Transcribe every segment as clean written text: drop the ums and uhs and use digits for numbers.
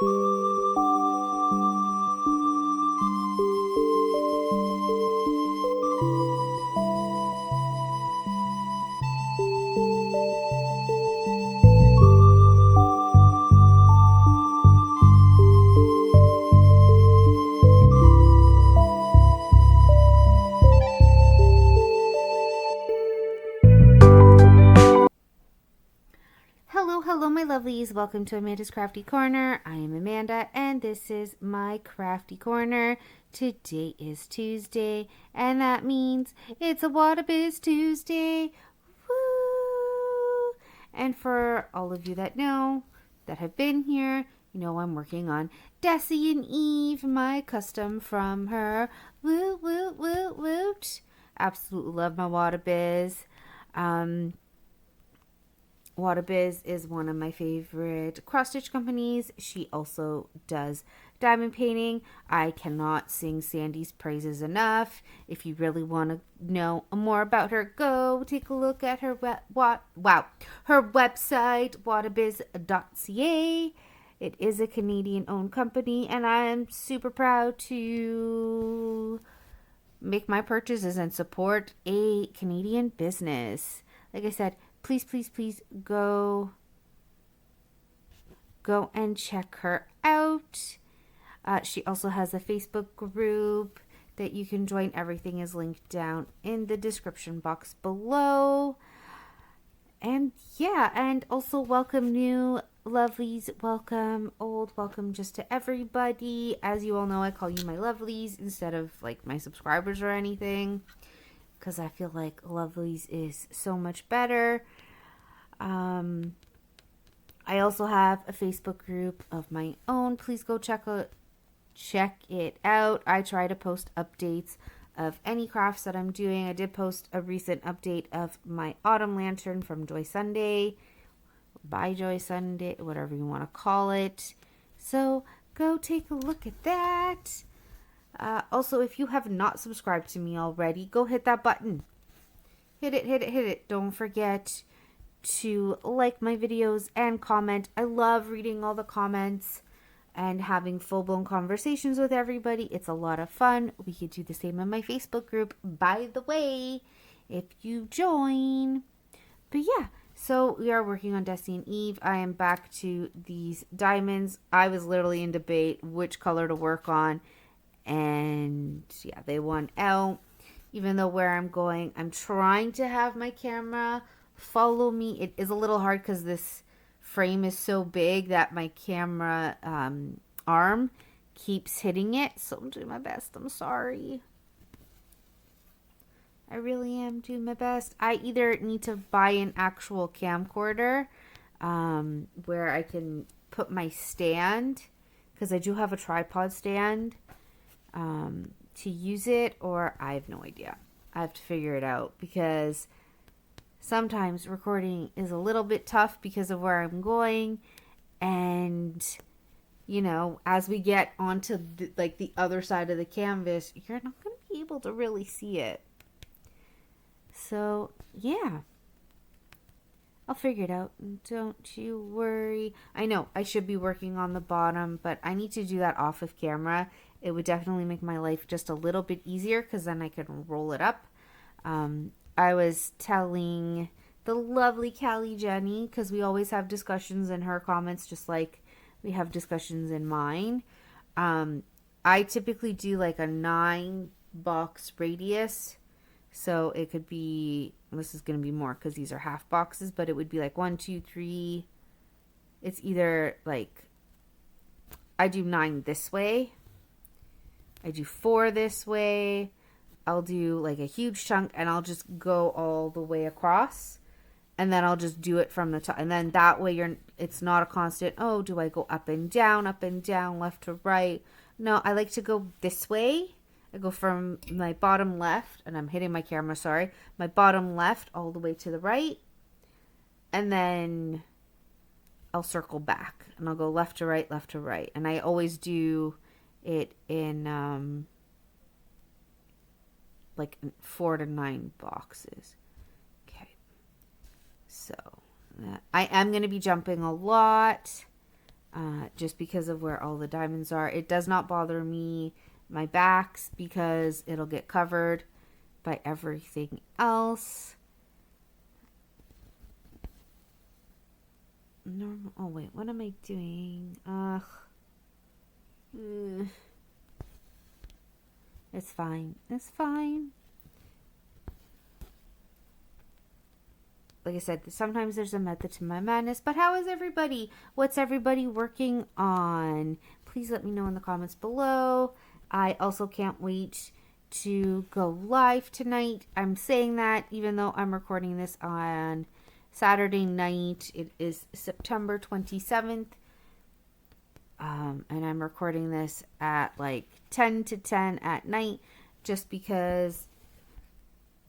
Hello, my lovelies. Welcome to Amanda's Crafty Corner. I am Amanda, and this is my Crafty Corner. Today is Tuesday, and that means it's a Wattobizz Tuesday. Woo! And for all of you that know, that have been here, you know I'm working on Decius and Eve, my custom from her. Woo, woo, woo, woot. Absolutely love my Wattobizz. Wattobizz is one of my favorite cross-stitch companies. She also does diamond painting. I cannot sing Sandy's praises enough. If you really want to know more about her, go take a look at her her website, wattobizz.ca. It is a Canadian-owned company, and I'm super proud to make my purchases and support a Canadian business. Like I said, please go and check her out. She also has a Facebook group that you can join. Everything is linked down in the description box below. And yeah, and also welcome new lovelies, welcome old, welcome just to everybody. As you all know, I call you my lovelies instead of like my subscribers or anything, because I feel like lovelies is so much better. I also have a Facebook group of my own. Please go check it out. I try to post updates of any crafts that I'm doing. I did post a recent update of my autumn lantern from Joy Sunday, by Joy Sunday, whatever you want to call it. So go take a look at that. Also, if you have not subscribed to me already, go hit that button. Hit it. Don't forget to like my videos and comment. I love reading all the comments and having full-blown conversations with everybody. It's a lot of fun. We could do the same in my Facebook group, by the way, if you join. But yeah, so we are working on Decius and Eve. I am back to these diamonds. I was literally in debate which color to work on, and yeah, they won out. Even though where I'm going, I'm trying to have my camera follow me. It is a little hard because this frame is so big that my camera arm keeps hitting it. So I'm doing my best. I'm sorry. I really am doing my best. I either need to buy an actual camcorder where I can put my stand, because I do have a tripod stand to use it, or I have no idea. I have to figure it out, because sometimes recording is a little bit tough because of where I'm going, and you know, as we get onto the other side of the canvas, you're not going to be able to really see it. So yeah, I'll figure it out. Don't you worry. I know I should be working on the bottom, but I need to do that off of camera. It would definitely make my life just a little bit easier, because then I can roll it up. I was telling the lovely Callie Jenny, because we always have discussions in her comments, just like we have discussions in mine. I typically do like a 9-box radius. So it could be, this is going to be more because these are half boxes, but it would be like 1, 2, 3. It's either like, I do 9 this way. I do 4 this way. I'll do like a huge chunk, and I'll just go all the way across, and then I'll just do it from the top. And then that way it's not a constant, oh, do I go up and down, left to right? No, I like to go this way. I go from my bottom left, and I'm hitting my camera, sorry, my bottom left all the way to the right, and then I'll circle back, and I'll go left to right, and I always do it in like 4 to 9 boxes. So I am going to be jumping a lot. just because of where all the diamonds are. It does not bother me my backs because it'll get covered by everything else. Normal. Oh wait, what am I doing? It's fine. It's fine. Like I said, sometimes there's a method to my madness. But how is everybody? What's everybody working on? Please let me know in the comments below. I also can't wait to go live tonight. I'm saying that even though I'm recording this on Saturday night. It is September 27th. And I'm recording this at like 10 to 10 at night just because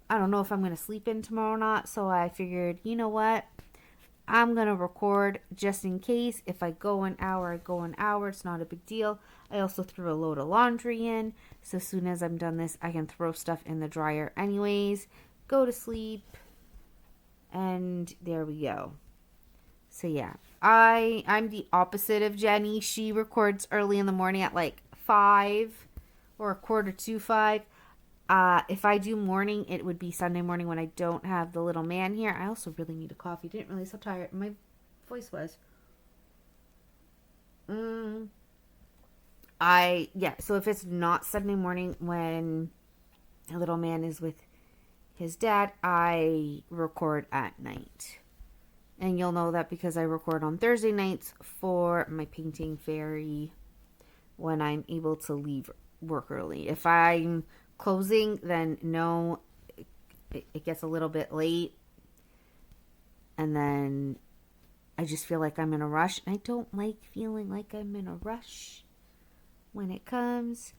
I don't know if I'm going to sleep in tomorrow or not. So I figured, you know what? I'm going to record just in case. If I go an hour, I go an hour. It's not a big deal. I also threw a load of laundry in. So as soon as I'm done this, I can throw stuff in the dryer anyways. Go to sleep. And there we go. So yeah, I'm the opposite of Jenny. She records early in the morning at like 5 or 4:45. If I do morning, it would be Sunday morning when I don't have the little man here. I also really need a coffee. Didn't realize how tired my voice was. So if it's not Sunday morning when the little man is with his dad, I record at night. And you'll know that because I record on Thursday nights for my painting fairy when I'm able to leave work early. If I'm closing, then no, it gets a little bit late. And then I just feel like I'm in a rush. And I don't like feeling like I'm in a rush when it comes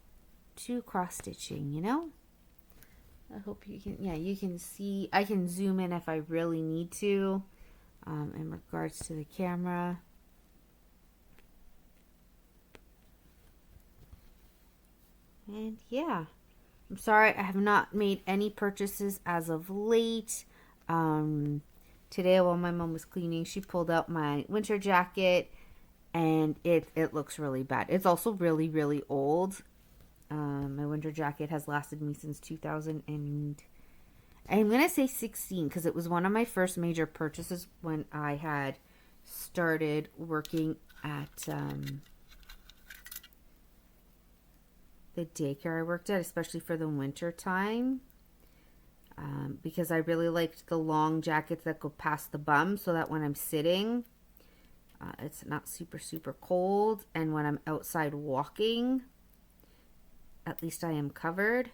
to cross stitching, you know? I hope you can, you can see. I can zoom in if I really need to. In regards to the camera. And yeah, I'm sorry I have not made any purchases as of late. Today while my mom was cleaning, she pulled out my winter jacket and it looks really bad. It's also really, really old. My winter jacket has lasted me since 2000 and I'm going to say 16 because it was one of my first major purchases when I had started working at the daycare I worked at, especially for the winter time. Because I really liked the long jackets that go past the bum so that when I'm sitting, it's not super, super cold. And when I'm outside walking, at least I am covered.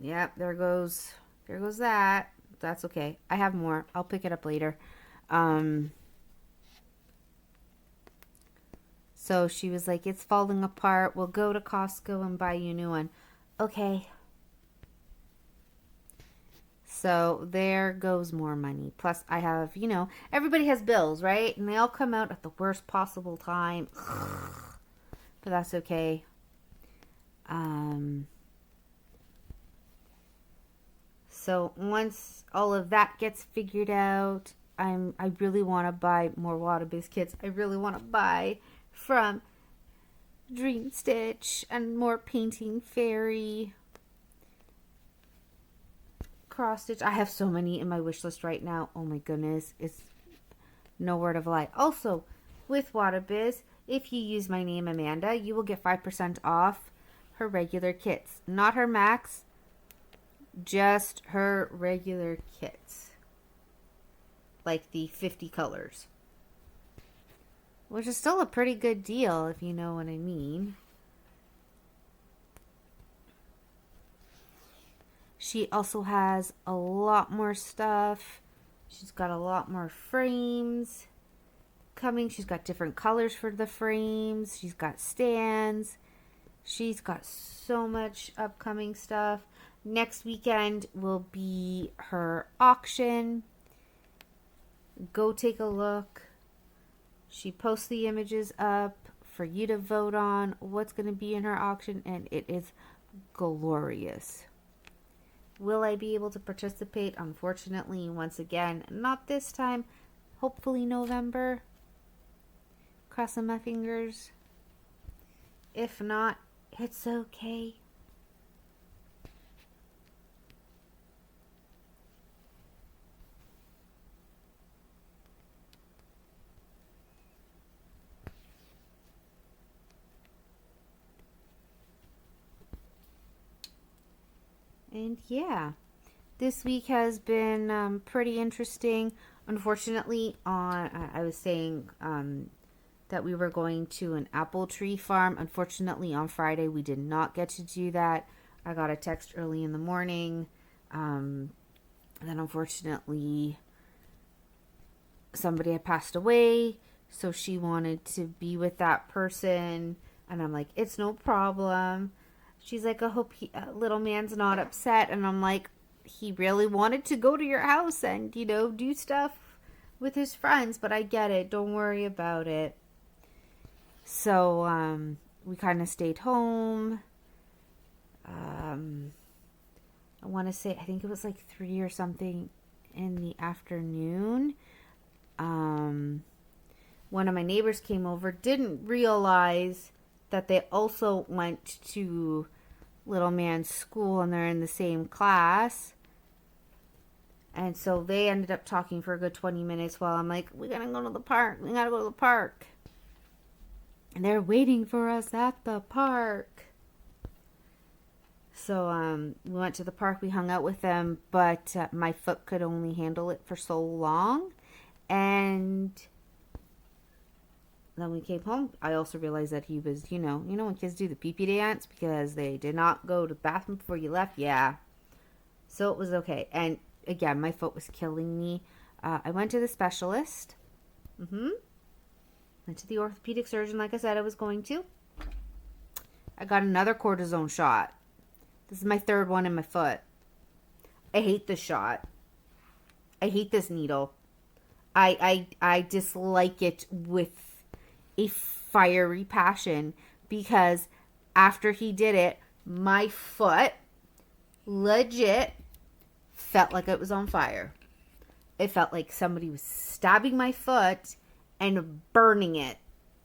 Yep, there goes that. That's okay. I have more. I'll pick it up later. So she was like, it's falling apart. We'll go to Costco and buy you a new one. Okay. So there goes more money. Plus I have, everybody has bills, right? And they all come out at the worst possible time. But that's okay. So once all of that gets figured out, I really want to buy more Wattobizz kits. I really want to buy from Dream Stitch and more Painting Fairy, cross stitch. I have so many in my wish list right now. Oh my goodness, it's no word of a lie. Also, with Wattobizz, if you use my name Amanda, you will get 5% off her regular kits, not her max. Just her regular kits. Like the 50 colors. Which is still a pretty good deal, if you know what I mean. She also has a lot more stuff. She's got a lot more frames coming. She's got different colors for the frames. She's got stands. She's got so much upcoming stuff. Next weekend will be her auction. Go take a look. She posts the images up for you to vote on what's going to be in her auction, and it is glorious. Will I be able to participate? Unfortunately, once again, not this time. Hopefully November. Crossing my fingers. If not, it's okay. And yeah, this week has been pretty interesting. Unfortunately, I was saying that we were going to an apple tree farm. Unfortunately, on Friday, we did not get to do that. I got a text early in the morning. And then, unfortunately, somebody had passed away. So she wanted to be with that person. And I'm like, it's no problem. She's like, I hope little man's not upset. And I'm like, he really wanted to go to your house and, you know, do stuff with his friends. But I get it. Don't worry about it. So we kind of stayed home. I want to say, I think it was like 3 or something in the afternoon. One of my neighbors came over, didn't realize that they also went to little man's school and they're in the same class. And so they ended up talking for a good 20 minutes while I'm like, we gotta go to the park. We gotta go to the park. And they're waiting for us at the park. So we went to the park. We hung out with them. But my foot could only handle it for so long. And then we came home. I also realized that he was, you know when kids do the pee-pee dance because they did not go to the bathroom before you left. Yeah. So it was okay. And again, my foot was killing me. I went to the specialist. Went to the orthopedic surgeon like I said I was going to. I got another cortisone shot. This is my third one in my foot. I hate this shot. I hate this needle. I dislike it with a fiery passion because after he did it, my foot legit felt like it was on fire. It felt like somebody was stabbing my foot and burning it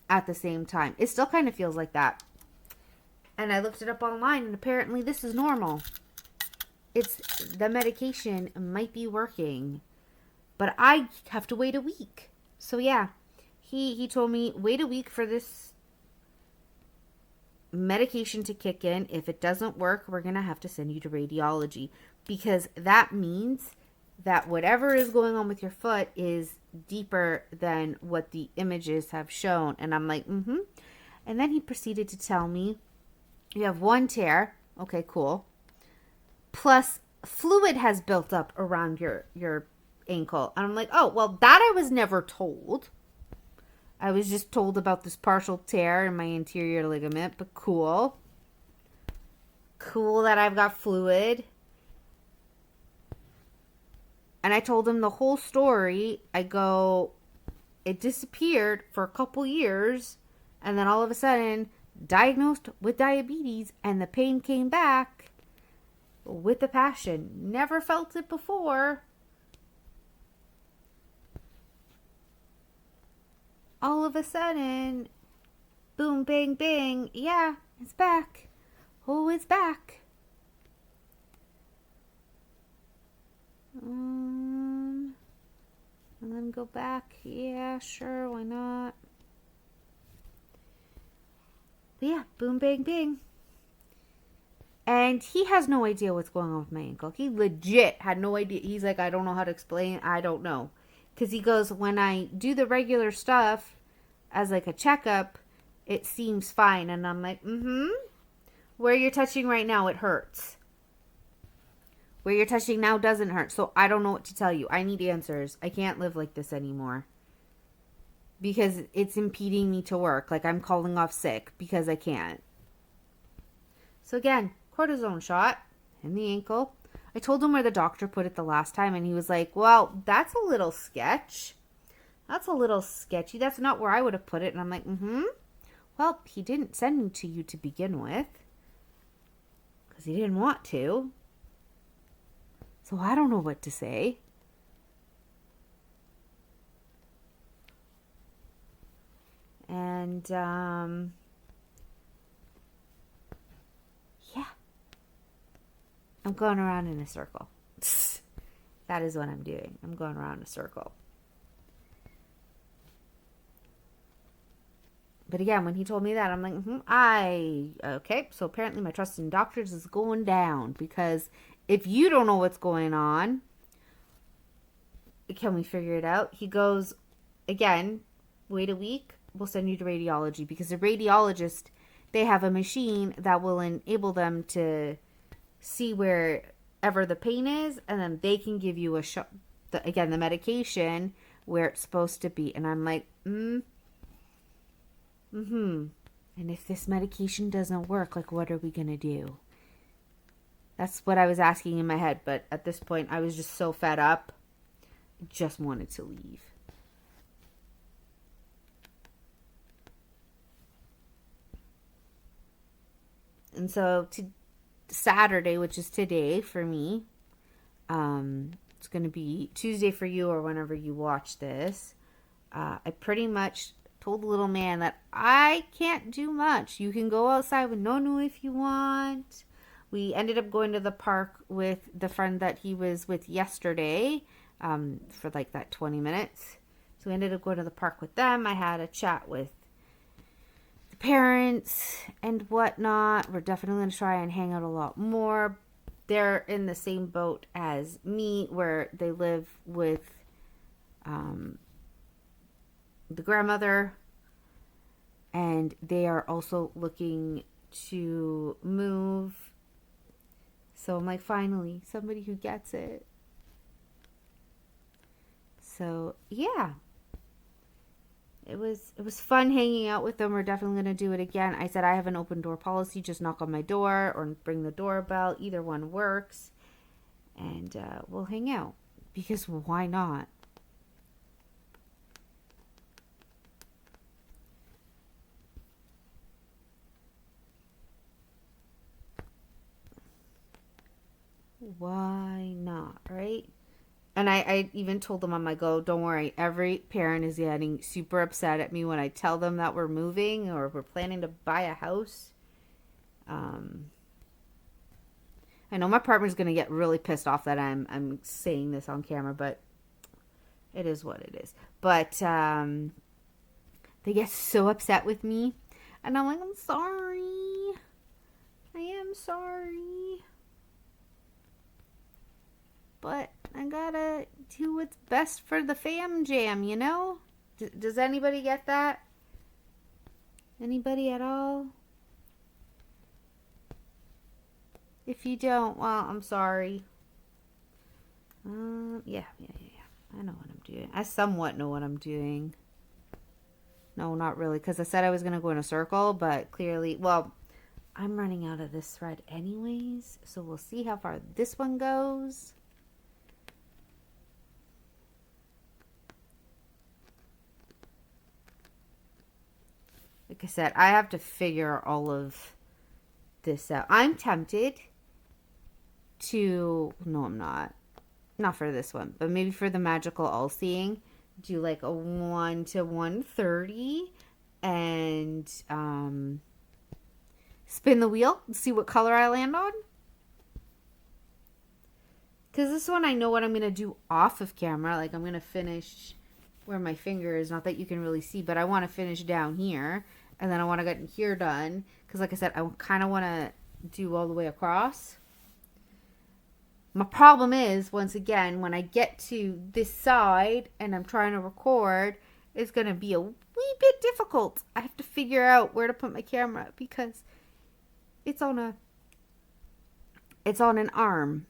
at the same time. It still kind of feels like that. And I looked it up online and apparently this is normal. It's the medication might be working. But I have to wait a week. So yeah, he told me wait a week for this medication to kick in. If it doesn't work, we're going to have to send you to radiology. Because that means that whatever is going on with your foot is deeper than what the images have shown. And I'm like, And then he proceeded to tell me, you have one tear. Okay, cool. Plus fluid has built up around your ankle. And I'm like, oh, well, that I was never told. I was just told about this partial tear in my anterior ligament, but cool. Cool that I've got fluid. And I told him the whole story. I go, it disappeared for a couple years, and then all of a sudden, diagnosed with diabetes, and the pain came back with the passion. Never felt it before. All of a sudden, boom, bang, bang. Yeah, it's back. Oh, it's back. And then go back. Yeah, sure, why not? But yeah, boom, bang, bang. And he has no idea what's going on with my ankle. He legit had no idea. He's like, I don't know how to explain. I don't know. Because he goes, when I do the regular stuff as like a checkup, it seems fine. And I'm like, Where you're touching right now, it hurts. Where you're touching now doesn't hurt. So I don't know what to tell you. I need answers. I can't live like this anymore. Because it's impeding me to work. Like I'm calling off sick because I can't. So again, cortisone shot in the ankle. I told him where the doctor put it the last time. And he was like, well, that's a little sketch. That's a little sketchy. That's not where I would have put it. And I'm like, Well, he didn't send me to you to begin with. Because he didn't want to. So I don't know what to say. And, yeah, I'm going around in a circle. That is what I'm doing. I'm going around in a circle. But again, when he told me that, I'm like, okay, so apparently my trust in doctors is going down, because if you don't know what's going on, can we figure it out? He goes, again, wait a week, we'll send you to radiology, because the radiologist, they have a machine that will enable them to see wherever the pain is, and then they can give you a shot, the medication where it's supposed to be. And I'm like, and if this medication doesn't work, like, what are we gonna do? That's what I was asking in my head. But at this point, I was just so fed up. I just wanted to leave. And so Saturday, which is today for me, it's going to be Tuesday for you or whenever you watch this. I pretty much told the little man that I can't do much. You can go outside with Nonu if you want. We ended up going to the park with the friend that he was with yesterday for like that 20 minutes. So we ended up going to the park with them. I had a chat with the parents and whatnot. We're definitely going to try and hang out a lot more. They're in the same boat as me, where they live with the grandmother, and they are also looking to move. So I'm like, finally, somebody who gets it. So yeah, it was fun hanging out with them. We're definitely going to do it again. I said I have an open door policy. Just knock on my door or bring the doorbell. Either one works. And we'll hang out. Because why not? Why not, right? And I even told them, I'm like, oh, don't worry. Every parent is getting super upset at me when I tell them that we're moving or we're planning to buy a house. I know my partner's going to get really pissed off that I'm saying this on camera, but it is what it is. But they get so upset with me. And I'm like, I'm sorry. I am sorry. But I gotta do what's best for the fam jam, you know? Does anybody get that? Anybody at all? If you don't, well, I'm sorry. Yeah. I know what I'm doing. I somewhat know what I'm doing. No, not really, because I said I was going to go in a circle, but clearly, well, I'm running out of this thread anyways, so we'll see how far this one goes. Like I said, I have to figure all of this out. I'm tempted to... No, I'm not. Not for this one, but maybe for the magical all-seeing. Do like a 1 to 130 and spin the wheel and see what color I land on. Because this one I know what I'm going to do off of camera. Like I'm going to finish where my finger is. Not that you can really see, but I want to finish down here. And then I want to get here done. Because like I said, I kind of want to do all the way across. My problem is, once again, when I get to this side and I'm trying to record, it's going to be a wee bit difficult. I have to figure out where to put my camera because it's on an arm.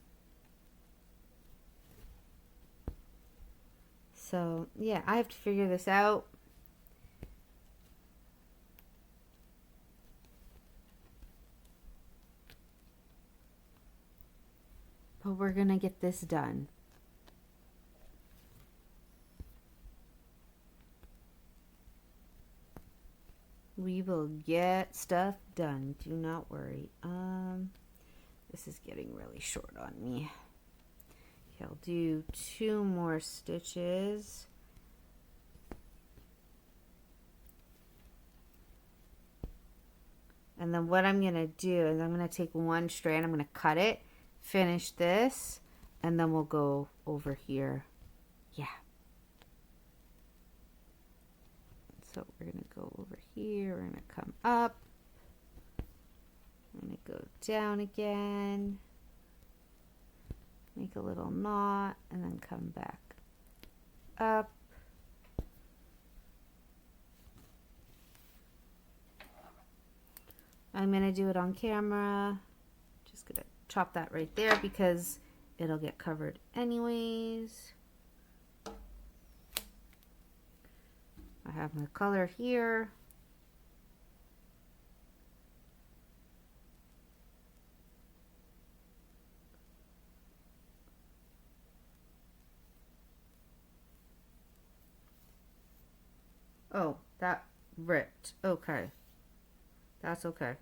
So, yeah, I have to figure this out. But we're going to get this done. We will get stuff done. Do not worry. This is getting really short on me. Okay, I'll do 2 more stitches. And then what I'm going to do is I'm going to take one strand, I'm going to cut it, finish this, and then we'll go over here. Yeah. So we're going to go over here, we're going to come up, I'm going to go down again, make a little knot, and then come back up. I'm going to do it on camera. Just going to chop that right there because it'll get covered anyways. I have my color here. Oh, that ripped. Okay. That's okay.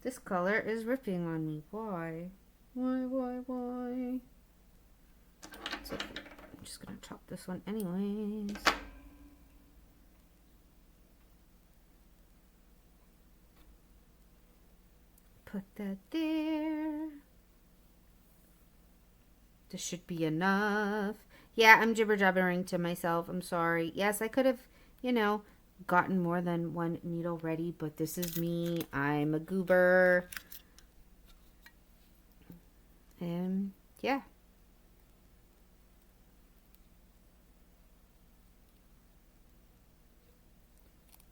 This color is ripping on me. Why? Why? It's okay. I'm just gonna chop this one anyways. Put that there. This should be enough. Yeah, I'm jibber-jabbering to myself. I'm sorry. Yes, I could have, gotten more than one needle ready, but this is me. I'm a goober. And yeah.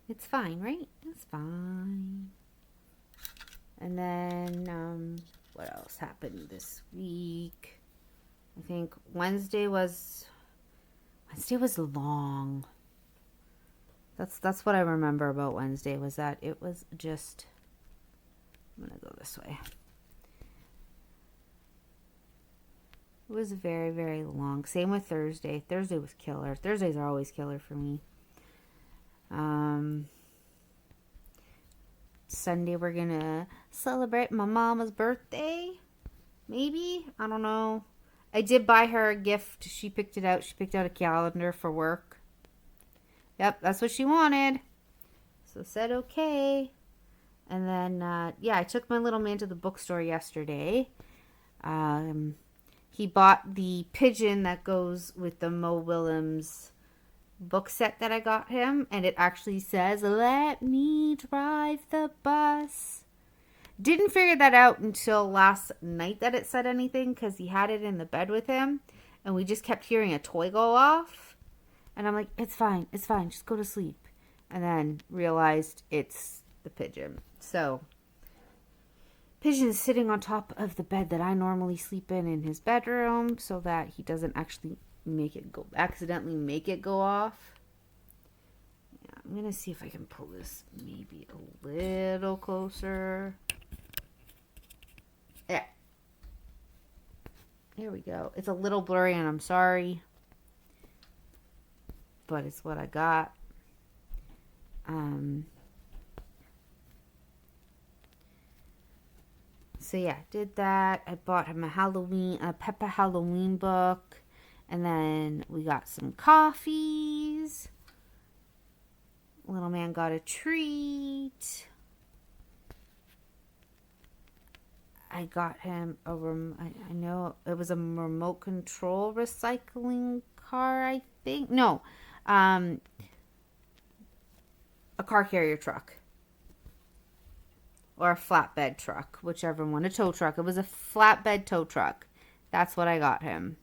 It's fine, right? It's fine. And then, what else happened this week? I think Wednesday was long. That's what I remember about Wednesday, was that it was just, I'm gonna go this way. It was very, very long. Same with Thursday. Thursday was killer. Thursdays are always killer for me. Sunday we're gonna celebrate my mama's birthday. Maybe? I don't know. I did buy her a gift. She picked it out. She picked out a calendar for work. Yep, that's what she wanted. So said okay. And then, yeah, I took my little man to the bookstore yesterday. He bought the pigeon that goes with the Mo Willems book set that I got him. And it actually says, "Let me drive the bus." Didn't figure that out until last night that it said anything, because he had it in the bed with him. And we just kept hearing a toy go off. And I'm like, it's fine, just go to sleep. And then realized it's the pigeon. So, pigeon's sitting on top of the bed that I normally sleep in his bedroom, so that he doesn't actually accidentally make it go off. Yeah, I'm gonna see if I can pull this maybe a little closer. Yeah. Here we go. It's a little blurry and I'm sorry, but it's what I got. So yeah, did that. I bought him a Peppa Halloween book, and then we got some coffees. Little man got a treat. I got him I know it was a remote control recycling car, I think. No, a car carrier truck. Or a flatbed truck, whichever one. A tow truck. It was a flatbed tow truck. That's what I got him.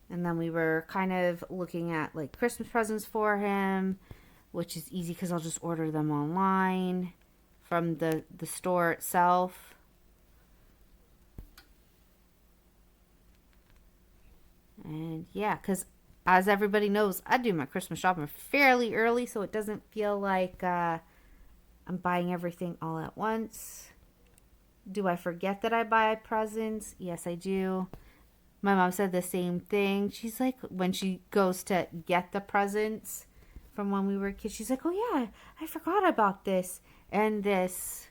And then we were kind of looking at like Christmas presents for him, which is easy because I'll just order them online from the store itself. And yeah, because as everybody knows, I do my Christmas shopping fairly early, so it doesn't feel like I'm buying everything all at once. Do I forget that I buy presents? Yes, I do. My mom said the same thing. She's like, when she goes to get the presents from when we were kids, she's like, oh yeah, I forgot about this and this.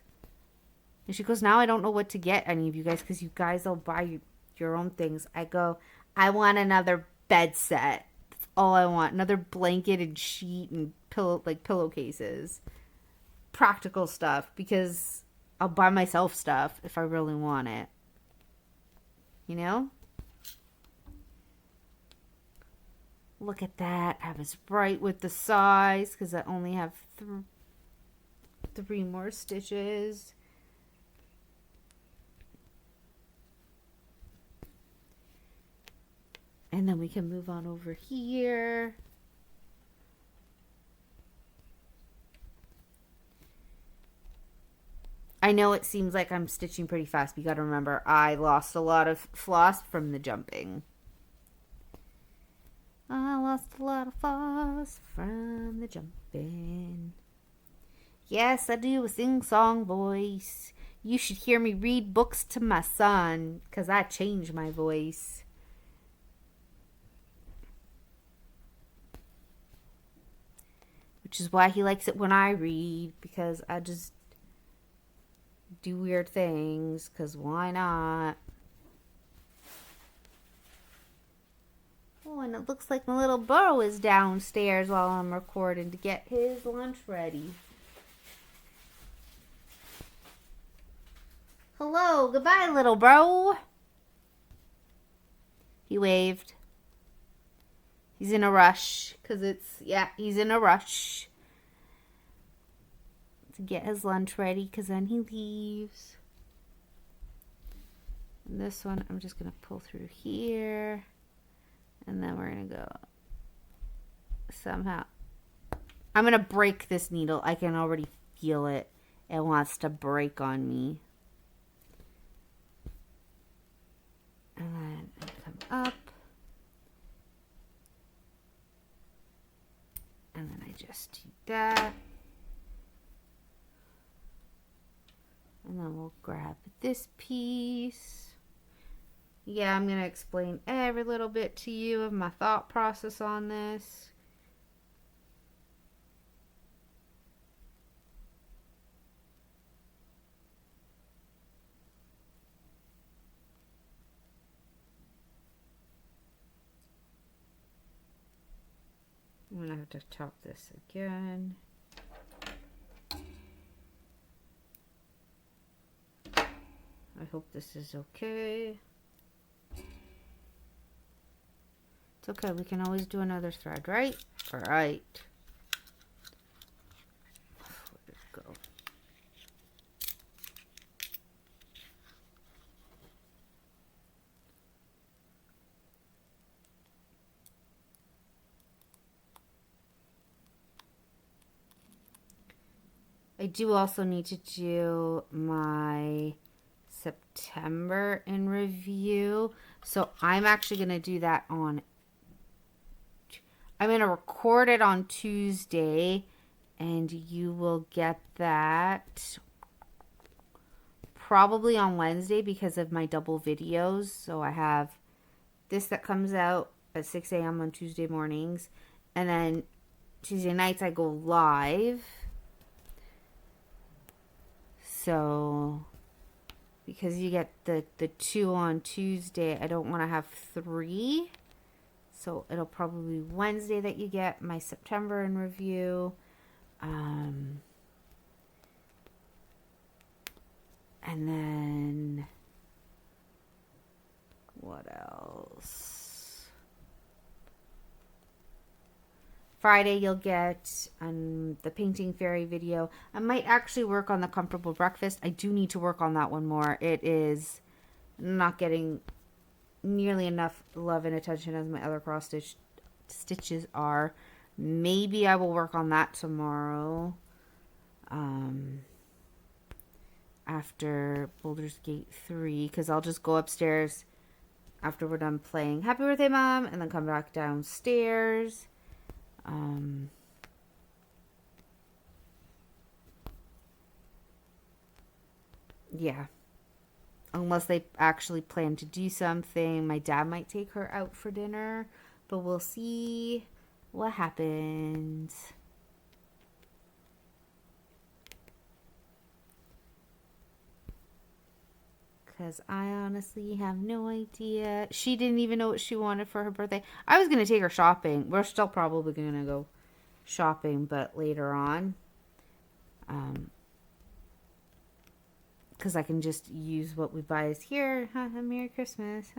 And she goes, now I don't know what to get any of you guys because you guys all buy your own things. I go, I want another bed set. That's all I want. Another blanket and sheet and pillowcases. Practical stuff because I'll buy myself stuff if I really want it. You know? Look at that. I was right with the size because I only have three more stitches. And then we can move on over here. I know it seems like I'm stitching pretty fast. But you got to remember, I lost a lot of floss from the jumping. I lost a lot of floss from the jumping. Yes, I do a sing-song voice. You should hear me read books to my son, because I change my voice. Which is why he likes it when I read, because I just do weird things, because why not? Oh, and it looks like my little bro is downstairs while I'm recording to get his lunch ready. Hello, goodbye, little bro. He waved. He's in a rush, because he's in a rush to get his lunch ready, because then he leaves. And this one, I'm just going to pull through here. And then we're going to go somehow. I'm going to break this needle. I can already feel it. It wants to break on me. And then I come up. And then I just do that. And then we'll grab this piece. Yeah, I'm going to explain every little bit to you of my thought process on this. I'm going to have to top this again. I hope this is okay. It's okay, we can always do another thread, right? All right. Where'd it go? I do also need to do my September in review. So I'm actually going to do that on... I'm going to record it on Tuesday, and you will get that probably on Wednesday because of my double videos. So I have this that comes out at 6 a.m. on Tuesday mornings, and then Tuesday nights I go live. So because you get the 2 on Tuesday, I don't want to have 3. So it'll probably be Wednesday that you get my September in review. And then what else? Friday you'll get the Painting Fairy video. I might actually work on the Comfortable Breakfast. I do need to work on that one more. It is not getting nearly enough love and attention as my other cross stitches are. Maybe I will work on that tomorrow. After Baldur's Gate 3, because I'll just go upstairs after we're done playing Happy Birthday Mom, and then come back downstairs. Yeah. Unless they actually plan to do something. My dad might take her out for dinner, but we'll see what happens. Because I honestly have no idea. She didn't even know what she wanted for her birthday. I was going to take her shopping. We're still probably going to go shopping, but later on. Because I can just use what we buy as here. Merry Christmas.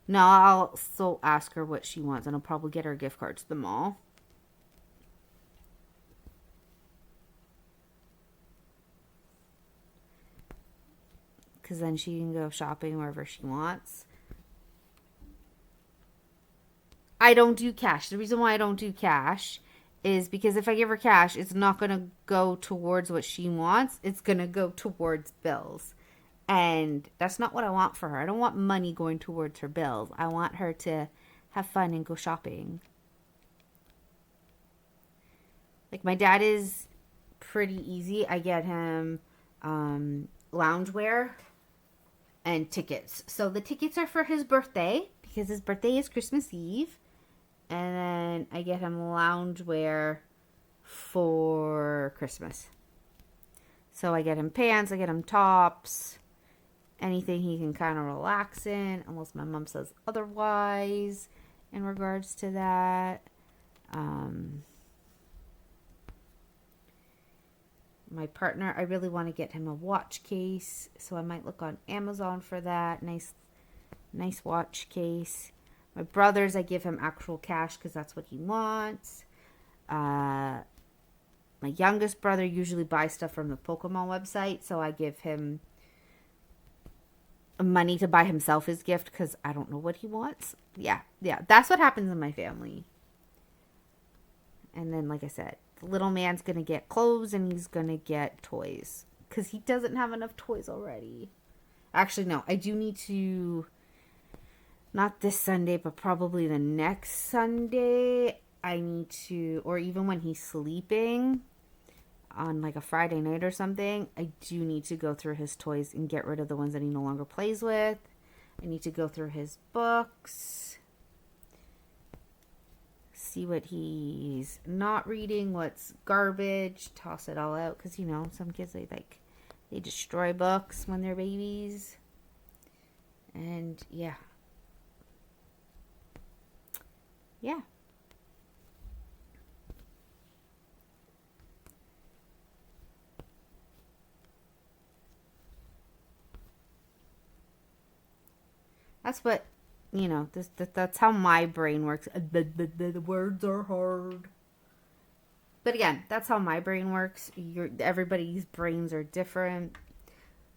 No, I'll still ask her what she wants, and I'll probably get her a gift card to the mall. Because then she can go shopping wherever she wants. I don't do cash. The reason why I don't do cash is because if I give her cash, it's not going to go towards what she wants. It's going to go towards bills. And that's not what I want for her. I don't want money going towards her bills. I want her to have fun and go shopping. Like, my dad is pretty easy. I get him loungewear and tickets. So the tickets are for his birthday, because his birthday is Christmas Eve. And then I get him loungewear for Christmas. So I get him pants, I get him tops, anything he can kind of relax in, unless my mom says otherwise in regards to that. My partner, I really want to get him a watch case, so I might look on Amazon for that. Nice watch case. My brothers, I give him actual cash because that's what he wants. My youngest brother usually buys stuff from the Pokemon website, so I give him money to buy himself his gift because I don't know what he wants. Yeah, that's what happens in my family. And then, like I said, the little man's going to get clothes and he's going to get toys because he doesn't have enough toys already. Actually, no, I do need to, not this Sunday, but probably the next Sunday, I need to, or even when he's sleeping on like a Friday night or something, I do need to go through his toys and get rid of the ones that he no longer plays with. I need to go through his books, see what he's not reading, what's garbage, toss it all out. Because, you know, some kids, they destroy books when they're babies. And, yeah. That's what, you know, that's how my brain works. The words are hard. But again, that's how my brain works. Everybody's brains are different.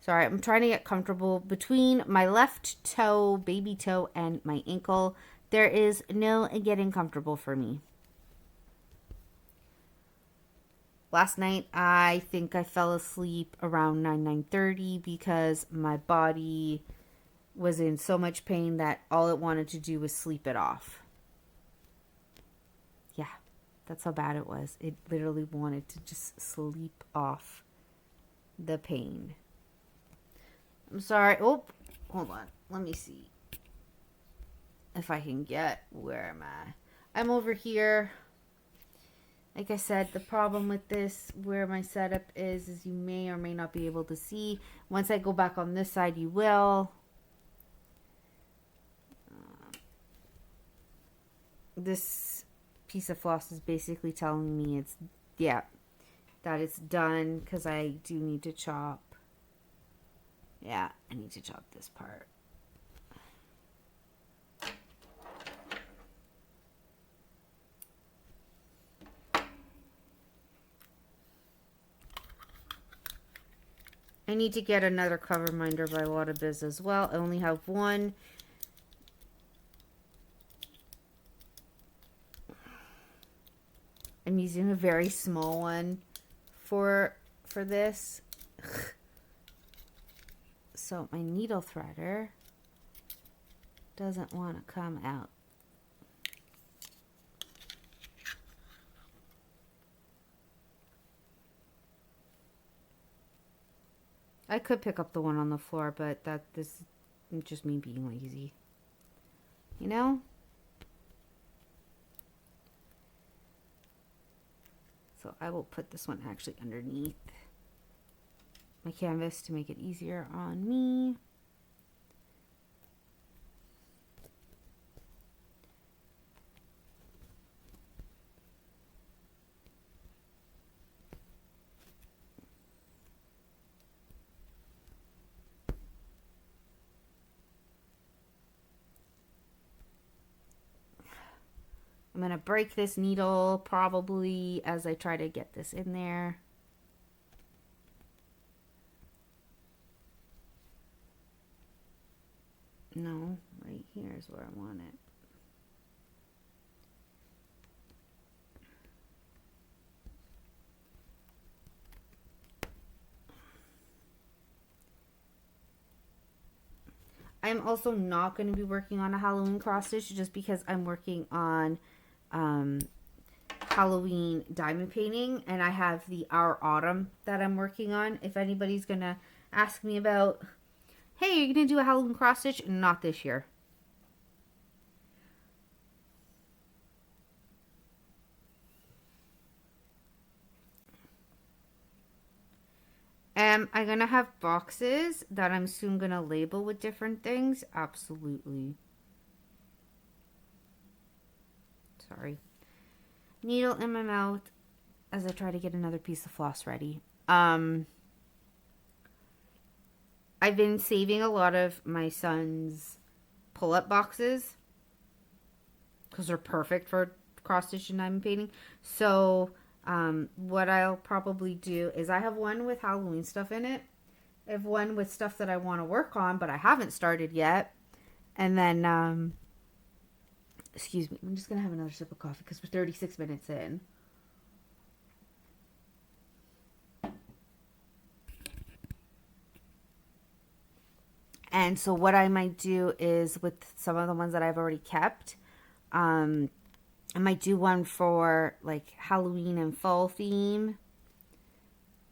Sorry, I'm trying to get comfortable. Between my left toe, baby toe, and my ankle, there is no getting comfortable for me. Last night, I think I fell asleep around 9:30 because my body was in so much pain that all it wanted to do was sleep it off. Yeah, that's how bad it was. It literally wanted to just sleep off the pain. I'm sorry. Oh, hold on. Let me see if I can get, where am I? I'm over here. Like I said, the problem with this, where my setup is you may or may not be able to see. Once I go back on this side, you will. This piece of floss is basically telling me that it's done, because I do need to chop. Yeah, I need to chop this part. I need to get another cover minder by Wattobizz as well. I only have one. I'm using a very small one for this. So my needle threader doesn't want to come out. I could pick up the one on the floor, but this is just me being lazy. You know? So I will put this one actually underneath my canvas to make it easier on me. I'm going to break this needle probably as I try to get this in there. No, right here is where I want it. I'm also not going to be working on a Halloween cross stitch just because I'm working on Halloween diamond painting, and I have the Our Autumn that I'm working on. If anybody's going to ask me about, hey, you're going to do a Halloween cross stitch? Not this year. Am I going to have boxes that I'm soon going to label with different things? Absolutely. Sorry. Needle in my mouth as I try to get another piece of floss ready. I've been saving a lot of my son's pull-up boxes because they're perfect for cross-stitch and diamond painting. So what I'll probably do is I have one with Halloween stuff in it. I have one with stuff that I want to work on, but I haven't started yet. And then, excuse me, I'm just going to have another sip of coffee because we're 36 minutes in. And so what I might do is with some of the ones that I've already kept, I might do one for like Halloween and fall theme.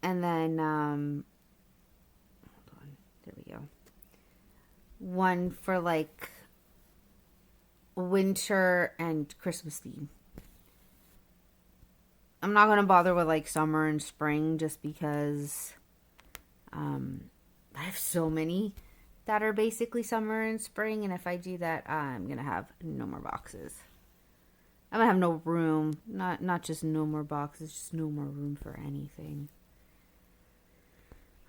And then, hold on, there we go. One for like winter and Christmas theme. I'm not going to bother with like summer and spring just because I have so many that are basically summer and spring, and if I do that, I'm going to have no more boxes. I'm going to have no room, not just no more boxes, just no more room for anything.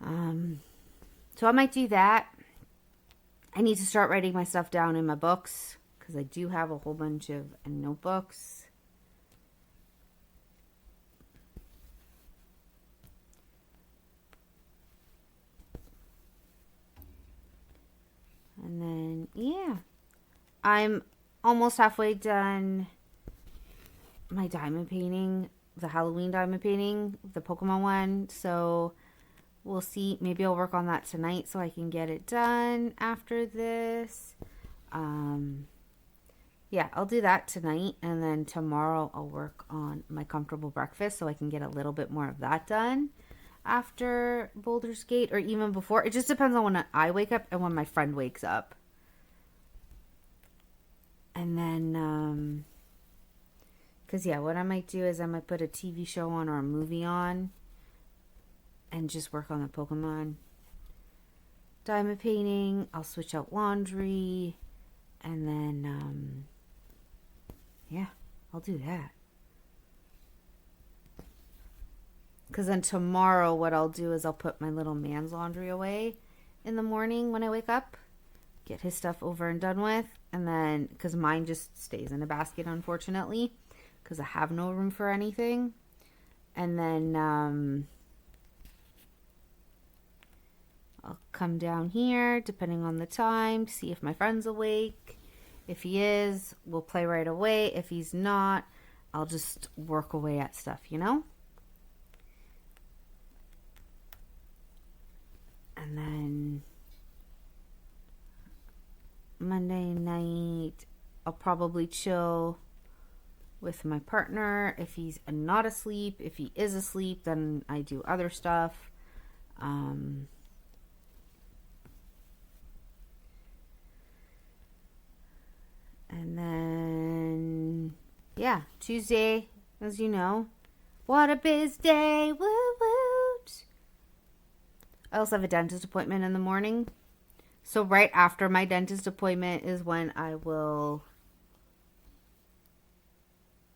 So I might do that. I need to start writing my stuff down in my books because I do have a whole bunch of notebooks. And then, yeah, I'm almost halfway done my diamond painting, the Halloween diamond painting, the Pokemon one. So we'll see. Maybe I'll work on that tonight so I can get it done after this. Yeah, I'll do that tonight. And then tomorrow I'll work on my comfortable breakfast so I can get a little bit more of that done after Baldur's Gate or even before. It just depends on when I wake up and when my friend wakes up. And then, because yeah, what I might do is I might put a TV show on or a movie on and just work on the Pokemon diamond painting. I'll switch out laundry and then, yeah, I'll do that. Because then tomorrow what I'll do is I'll put my little man's laundry away in the morning when I wake up. Get his stuff over and done with. And then, because mine just stays in a basket, unfortunately. Because I have no room for anything. And then I'll come down here, depending on the time, see if my friend's awake. If he is, we'll play right away. If he's not, I'll just work away at stuff, you know? And then Monday night, probably chill with my partner. If he's not asleep, if he is asleep, then I do other stuff. And then, yeah, Tuesday, as you know, Wattobizz day, woo woot. I also have a dentist appointment in the morning. So right after my dentist appointment is when I will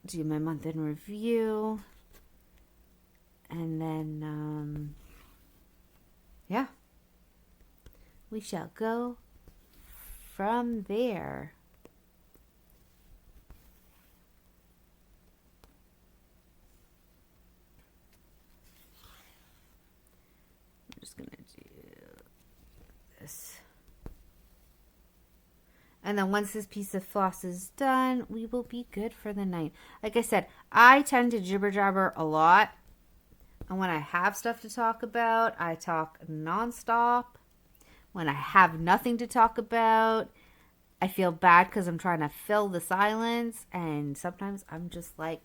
do my month in review. And then, yeah, we shall go from there. I'm just going to do this. And then once this piece of floss is done, we will be good for the night. Like I said, I tend to jibber jabber a lot. And when I have stuff to talk about, I talk nonstop. When I have nothing to talk about, I feel bad because I'm trying to fill the silence. And sometimes I'm just like,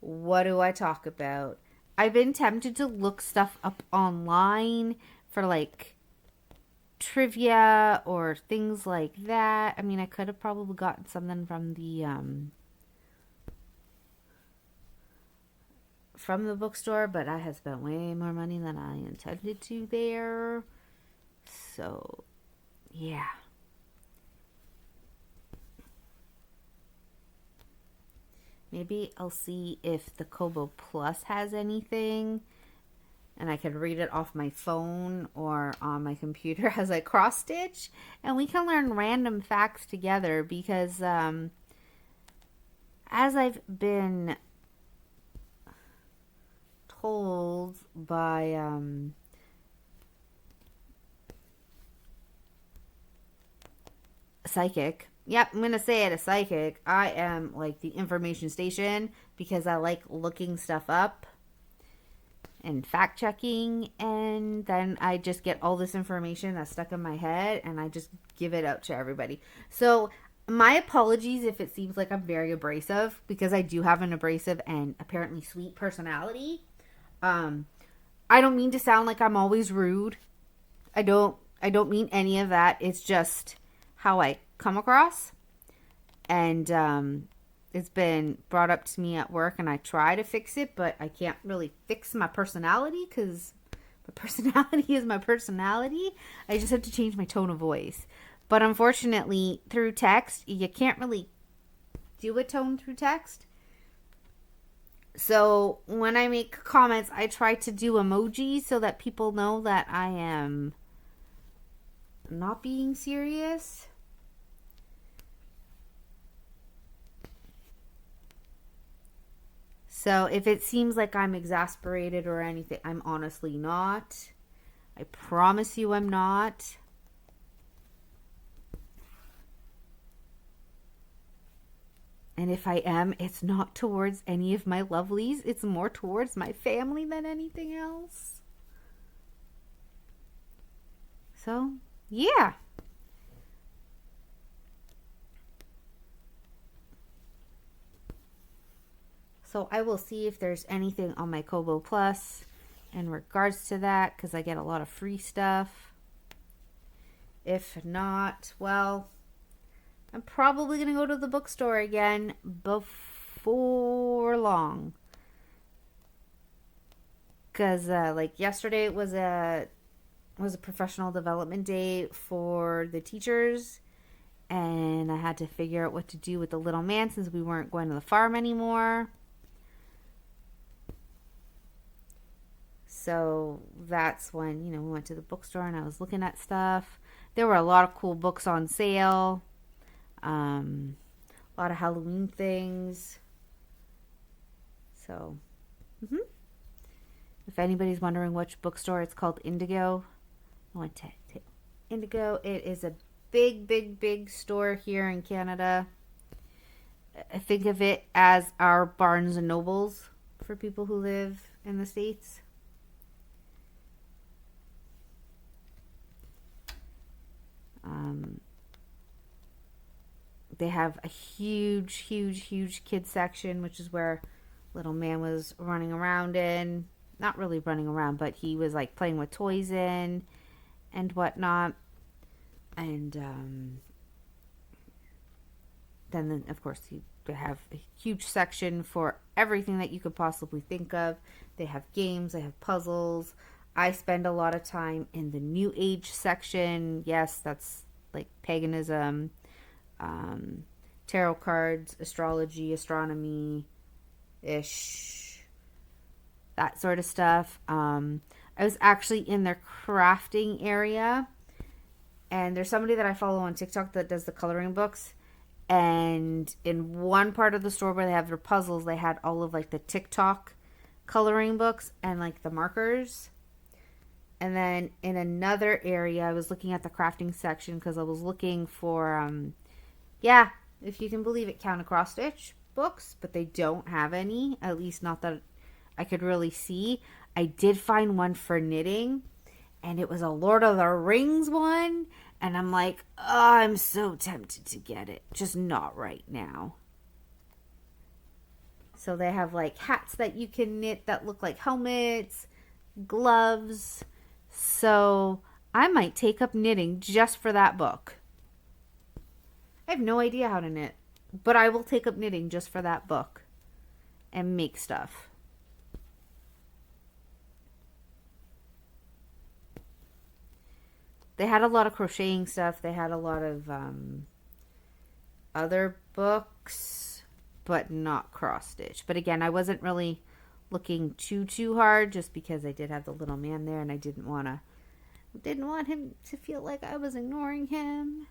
what do I talk about? I've been tempted to look stuff up online for like trivia or things like that. I mean, I could have probably gotten something from the bookstore, but I have spent way more money than I intended to there. So, yeah. Maybe I'll see if the Kobo Plus has anything, and I can read it off my phone or on my computer as I cross stitch, and we can learn random facts together because as I've been told by a psychic, yep, I'm gonna say it, a psychic, I am like the information station because I like looking stuff up and fact checking, and then I just get all this information that's stuck in my head and I just give it out to everybody. So my apologies if it seems like I'm very abrasive, because I do have an abrasive and apparently sweet personality. I don't mean to sound like I'm always rude. I don't mean any of that. It's just how I come across. And it's been brought up to me at work, and I try to fix it, but I can't really fix my personality because my personality is my personality. I just have to change my tone of voice. But unfortunately, through text, you can't really do a tone through text. So when I make comments, I try to do emojis so that people know that I am not being serious. So if it seems like I'm exasperated or anything, I'm honestly not. I promise you I'm not. And if I am, it's not towards any of my lovelies. It's more towards my family than anything else. So, yeah. So I will see if there's anything on my Kobo Plus in regards to that, because I get a lot of free stuff. If not, well, I'm probably going to go to the bookstore again before long. Because like yesterday was a professional development day for the teachers, and I had to figure out what to do with the little man since we weren't going to the farm anymore. So that's when, we went to the bookstore and I was looking at stuff. There were a lot of cool books on sale. A lot of Halloween things. So, if anybody's wondering which bookstore, it's called Indigo. I went to Indigo. It is a big, big, big store here in Canada. I think of it as our Barnes and Nobles for people who live in the States. They have a huge kid section, which is where little man was running around in. Not really running around, but he was like playing with toys in and whatnot. And then, of course, they have a huge section for everything that you could possibly think of. They have games, they have puzzles. I spend a lot of time in the New Age section. Yes, that's like paganism, tarot cards, astrology, astronomy ish, that sort of stuff. I was actually in their crafting area, and there's somebody that I follow on TikTok that does the coloring books. And in one part of the store where they have their puzzles, they had all of like the TikTok coloring books and like the markers. And then in another area, I was looking at the crafting section because I was looking for, yeah, if you can believe it, count across stitch books, but they don't have any, at least not that I could really see. I did find one for knitting, and it was a Lord of the Rings one, and I'm like, oh, I'm so tempted to get it, just not right now. So they have like hats that you can knit that look like helmets, gloves. So I might take up knitting just for that book. I have no idea how to knit, but I will take up knitting just for that book and make stuff. They had a lot of crocheting stuff. They had a lot of other books, but not cross stitch. But again, I wasn't really looking too hard just because I did have the little man there, and I didn't want him to feel like I was ignoring him.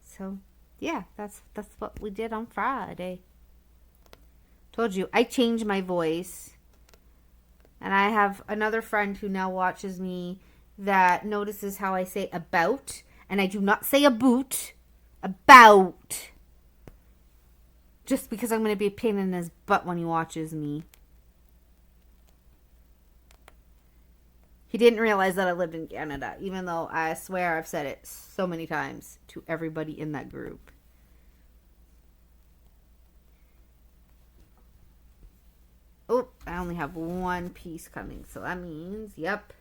So, yeah, that's what we did on Friday. Told you, I changed my voice. And I have another friend who now watches me that notices how I say about. And I do not say a boot. About. Just because I'm going to be a pain in his butt when he watches me. He didn't realize that I lived in Canada, even though I swear I've said it so many times to everybody in that group. Oh, I only have one piece coming, so that means, yep,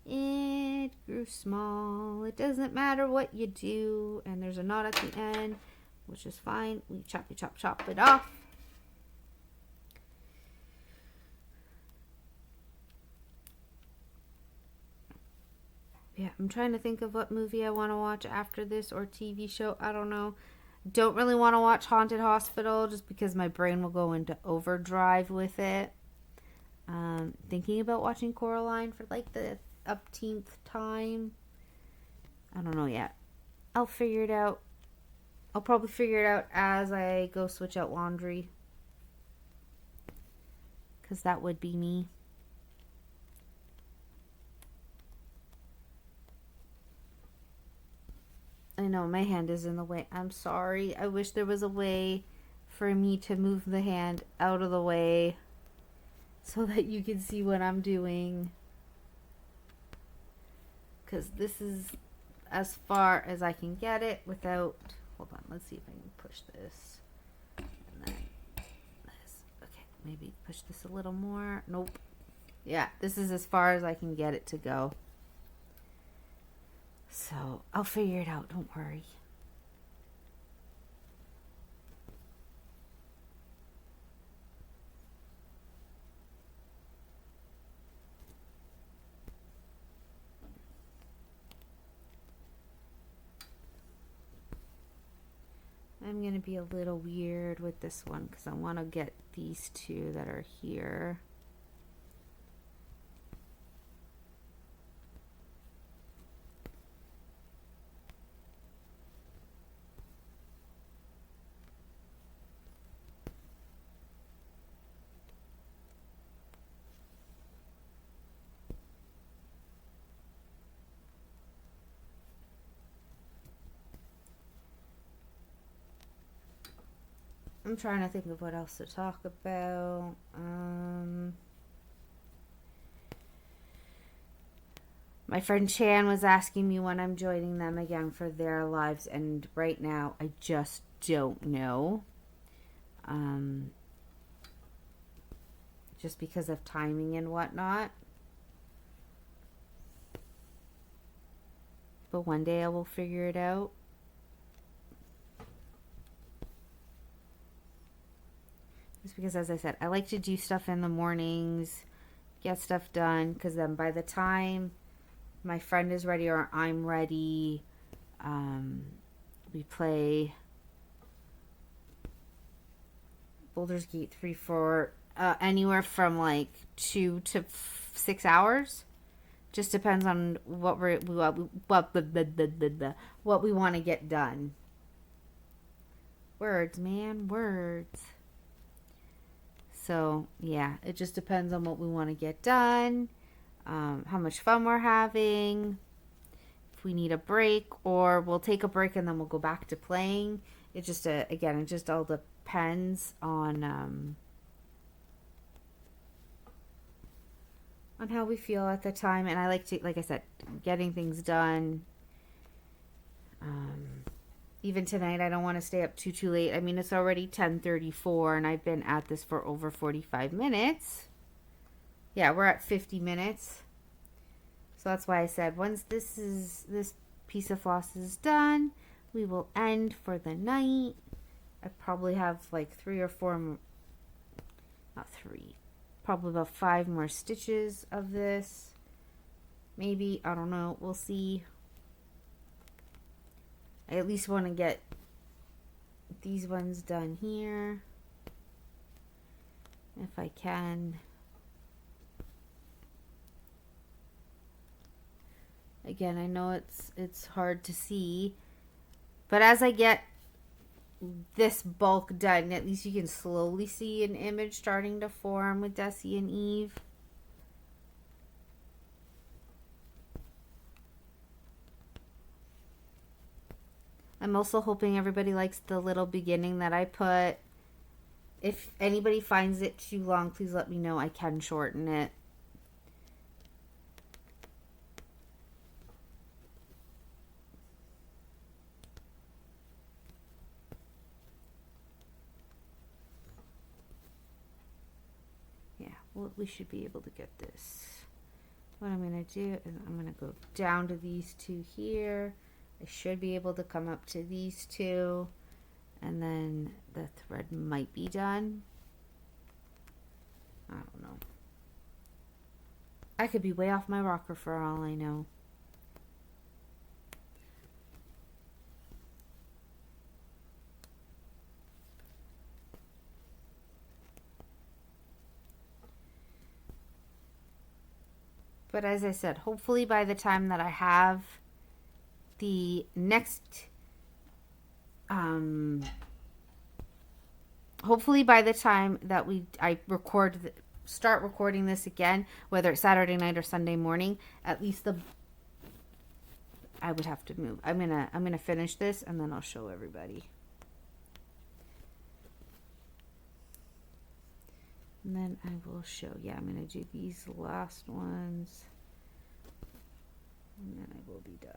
it grew small. It doesn't matter what you do, and there's a knot at the end, which is fine. We chop it off. Yeah, I'm trying to think of what movie I want to watch after this or TV show. I don't know. Don't really want to watch Haunted Hospital just because my brain will go into overdrive with it. Thinking about watching Coraline for like the upteenth time. I don't know yet. I'll figure it out. I'll probably figure it out as I go switch out laundry. Because that would be me. I know, my hand is in the way. I'm sorry. I wish there was a way for me to move the hand out of the way so that you can see what I'm doing. Because this is as far as I can get it without... Hold on, let's see if I can push this. And then this. Okay, maybe push this a little more. Nope. Yeah, this is as far as I can get it to go. So, I'll figure it out, don't worry. I'm going to be a little weird with this one because I want to get these two that are here. I'm trying to think of what else to talk about. My friend Chan was asking me when I'm joining them again for their lives, and right now I just don't know. Just because of timing and whatnot. But one day I will figure it out. Just because, as I said, I like to do stuff in the mornings, get stuff done, because then by the time my friend is ready or I'm ready, we play Baldur's Gate 3 for anywhere from like 2 to 6 hours. Just depends on what we want to get done. Words, man, words. So yeah, it just depends on what we want to get done, how much fun we're having, if we need a break, or we'll take a break and then we'll go back to playing. It just again, it just all depends on how we feel at the time. And I like to, like I said, getting things done. Even tonight, I don't want to stay up too late. I mean, it's already 10:34, and I've been at this for over 45 minutes. Yeah, we're at 50 minutes. So that's why I said once this piece of floss is done, we will end for the night. I probably have like 3 or 4, not 3, probably about 5 more stitches of this. Maybe, I don't know, we'll see. I at least want to get these ones done here, if I can. Again, I know it's hard to see, but as I get this bulk done, at least you can slowly see an image starting to form with Deci and Eve. I'm also hoping everybody likes the little beginning that I put. If anybody finds it too long, please let me know. I can shorten it. Yeah, well, we should be able to get this. What I'm going to do is I'm going to go down to these 2 here. I should be able to come up to these 2, and then the thread might be done. I don't know. I could be way off my rocker for all I know. But as I said, hopefully by the time that I have the next hopefully by the time that I start recording this again, whether it's Saturday night or Sunday morning, at least I would have to move. I'm gonna finish this and then I'll show everybody. And then I will show, yeah, I'm gonna do these last ones, and then I will be done.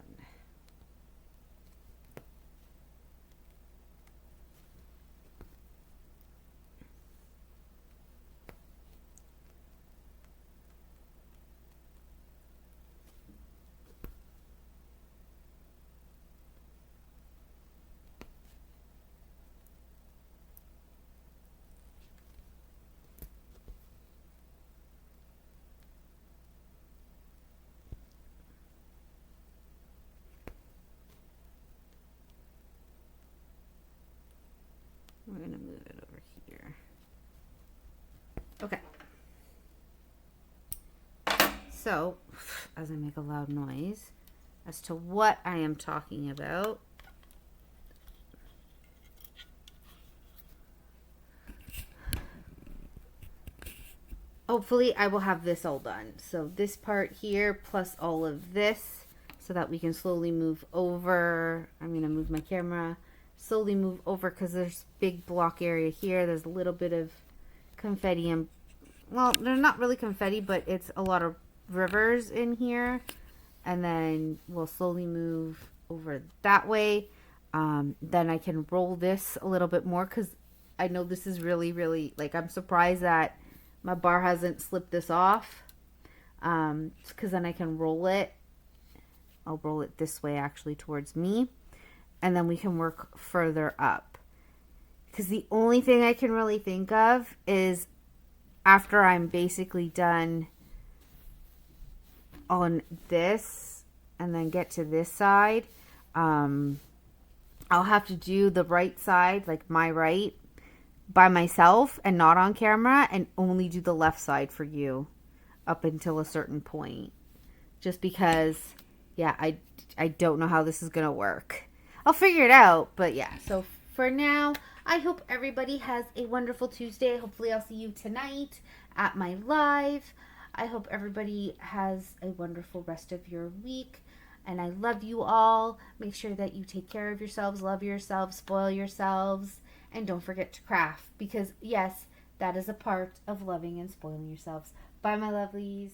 We're going to move it over here. Okay. So, as I make a loud noise, as to what I am talking about, hopefully I will have this all done. So this part here plus all of this, so that we can slowly move over. I'm going to move my camera slowly move over because there's big block area here. There's a little bit of confetti and, well, they're not really confetti, but it's a lot of rivers in here. And then we'll slowly move over that way. Then I can roll this a little bit more because I know this is really, really, like, I'm surprised that my bar hasn't slipped this off. Because then I can roll it. I'll roll it this way actually towards me. And then we can work further up. Because the only thing I can really think of is after I'm basically done on this and then get to this side, I'll have to do the right side, like my right, by myself and not on camera, and only do the left side for you up until a certain point. Just because, yeah, I don't know how this is going to work. I'll figure it out, but yeah. So for now, I hope everybody has a wonderful Tuesday. Hopefully I'll see you tonight at my live. I hope everybody has a wonderful rest of your week. And I love you all. Make sure that you take care of yourselves, love yourselves, spoil yourselves, and don't forget to craft. Because, yes, that is a part of loving and spoiling yourselves. Bye, my lovelies.